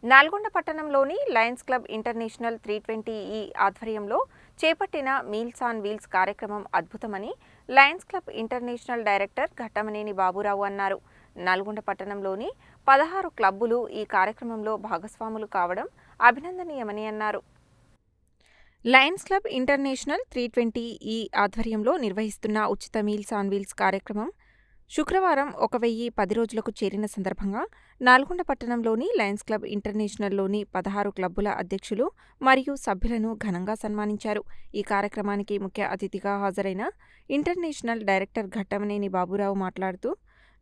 నల్గొండ పట్టణంలోని Lions club international 320 ఆధ్వర్యంలో చేపట్టిన మీల్స్ ఆన్ వీల్స్ కార్యక్రమం అద్భుతమని lions club international director Ghattamaneni Baburao అన్నారు. నల్గొండ పట్టణంలోని 16 క్లబ్బులు ఈ కార్యక్రమంలో భాగస్వాములు కావడం అభినందనీయమని అన్నారు. లయన్స్ క్లబ్ ఇంటర్నేషనల్ 320 ఆధ్వర్యంలో నిర్వహిస్తున్న ఉచిత మీల్స్ ఆన్ వీల్స్ కార్యక్రమం శుక్రవారం 1010 రోజులకు చేరిన సందర్భంగా నల్గొండ పట్టణంలోని లయన్స్ క్లబ్ ఇంటర్నేషనల్లోని 16 క్లబ్బుల అధ్యక్షులు మరియు సభ్యులను ఘనంగా సన్మానించారు. ఈ కార్యక్రమానికి ముఖ్య అతిథిగా హాజరైన ఇంటర్నేషనల్ డైరెక్టర్ ఘట్టమనేని బాబురావు మాట్లాడుతూ,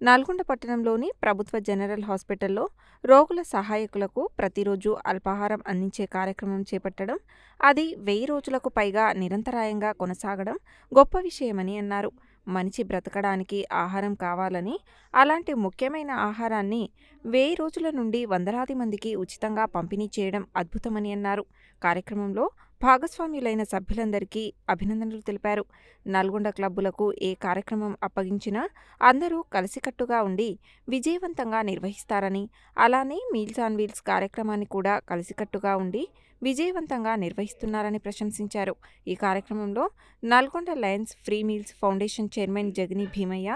నల్గొండ పట్టణంలోని ప్రభుత్వ జనరల్ హాస్పిటల్లో రోగుల సహాయకులకు ప్రతిరోజు అల్పాహారం అందించే కార్యక్రమం చేపట్టడం, అది 1000 రోజులకు పైగా నిరంతరాయంగా కొనసాగడం గొప్ప విషయమని అన్నారు. మనిషి బ్రతకడానికి ఆహారం కావాలని, అలాంటి ముఖ్యమైన ఆహారాన్ని 1000 రోజుల నుండి వందలాది మందికి ఉచితంగా పంపిణీ చేయడం అద్భుతమని అన్నారు. కార్యక్రమంలో భాగస్వామ్యులైన సభ్యులందరికీ అభినందనలు తెలిపారు. నల్గొండ క్లబ్బులకు ఏ కార్యక్రమం అప్పగించినా అందరూ కలిసికట్టుగా ఉండి విజయవంతంగా నిర్వహిస్తారని, అలానే మీల్స్ ఆన్ వీల్స్ కార్యక్రమాన్ని కూడా కలిసికట్టుగా ఉండి విజయవంతంగా నిర్వహిస్తున్నారని ప్రశంసించారు. ఈ కార్యక్రమంలో Nalgonda Lions free meals foundation chairman Jagani Bheemaiah,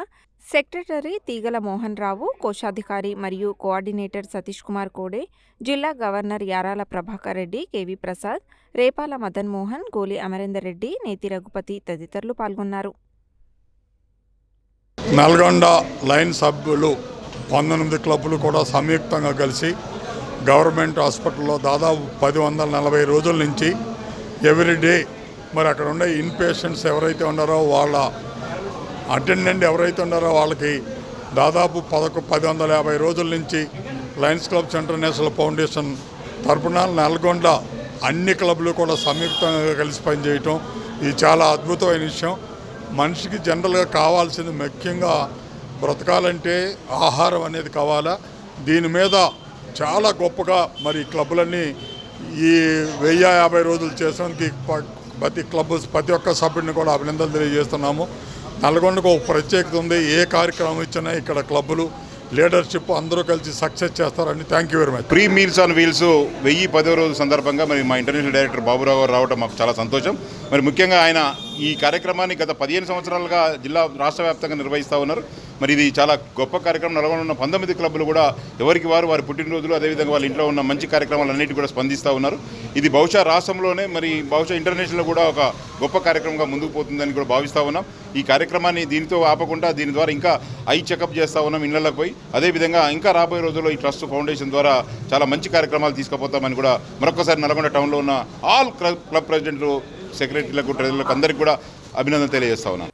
secretary తీగల మోహన్ రావు, కోశాధికారి మరియు కోఆర్డినేటర్ సతీష్ కుమార్ కోడే, జిల్లా గవర్నర్ యారాల ప్రభాకర్ రెడ్డి, కేవీ ప్రసాద్, రేపాల మదన్ మోహన్, గోలి అమరేందర్ రెడ్డి, నేతి రఘుపతి తదితరులు పాల్గొన్నారు. నల్గొండ లయన్స్ సభ్యులు 19 క్లబ్బులు కూడా సంయుక్తంగా కలిసి గవర్నమెంట్ హాస్పిటల్లో దాదాపు 1040 రోజుల నుంచి ఎవ్రీడే మరి అక్కడ ఉండే ఇన్ పేషెంట్స్ ఎవరైతే ఉన్నారో వాళ్ళ అటెండెంట్ ఎవరైతే ఉన్నారో వాళ్ళకి దాదాపు 1050 రోజుల నుంచి లయన్స్ క్లబ్స్ ఇంటర్నేషనల్ ఫౌండేషన్ తరఫున నల్గొండ అన్ని క్లబ్లు కూడా సంయుక్తంగా కలిసి పనిచేయటం ఇది చాలా అద్భుతమైన విషయం. మనిషికి జనరల్గా కావాల్సింది ముఖ్యంగా బ్రతకాలంటే ఆహారం అనేది కావాలా. దీని మీద చాలా గొప్పగా మరి క్లబ్బులన్నీ ఈ 1050 రోజులు చేసానికి ప్రతి ఒక్క సభ్యుడిని కూడా అభినందనలు తెలియజేస్తున్నాము. నల్గొండకు ఒక ప్రత్యేకత ఉంది. ఏ కార్యక్రమం ఇచ్చినా ఇక్కడ క్లబ్బులు లీడర్షిప్ అందరూ కలిసి సక్సెస్ చేస్తారని. Thank you very much. ప్రీ మీల్స్ ఆన్ వీల్స్ 1010వ రోజు సందర్భంగా మరి మా ఇంటర్నేషనల్ డైరెక్టర్ బాబురావు గారు రావడం మాకు చాలా సంతోషం. మరి ముఖ్యంగా ఆయన ఈ కార్యక్రమాన్ని గత 15 సంవత్సరాలుగా రాష్ట్ర వ్యాప్తంగా నిర్వహిస్తూ ఉన్నారు. మరి ఇది చాలా గొప్ప కార్యక్రమం. నల్గొండ ఉన్న 19 క్లబ్బులు కూడా ఎవరికి వారి పుట్టినరోజులు అదేవిధంగా వాళ్ళ ఇంట్లో ఉన్న మంచి కార్యక్రమాలన్నిటి కూడా స్పందిస్తూ ఉన్నారు. ఇది బహుశా రాష్ట్రంలోనే మరి బహుశా ఇంటర్నేషనల్లో కూడా ఒక గొప్ప కార్యక్రమంగా ముందుకు పోతుందని కూడా భావిస్తూ ఉన్నాం. ఈ కార్యక్రమాన్ని దీనితో ఆపకుండా దీని ద్వారా ఇంకా ఐ చెకప్ చేస్తూ ఉన్నాం ఇళ్లలోకి పోయి. అదేవిధంగా ఇంకా రాబోయే రోజుల్లో ఈ ట్రస్ట్ ఫౌండేషన్ ద్వారా చాలా మంచి కార్యక్రమాలు తీసుకుపోతామని కూడా మరొకసారి నల్గొండ టౌన్లో ఉన్న ఆల్ క్లబ్ ప్రెసిడెంట్లు, సెక్రటరీలకు, ట్రెజరర్లకు అందరికీ కూడా అభినందన తెలియజేస్తా ఉన్నాను.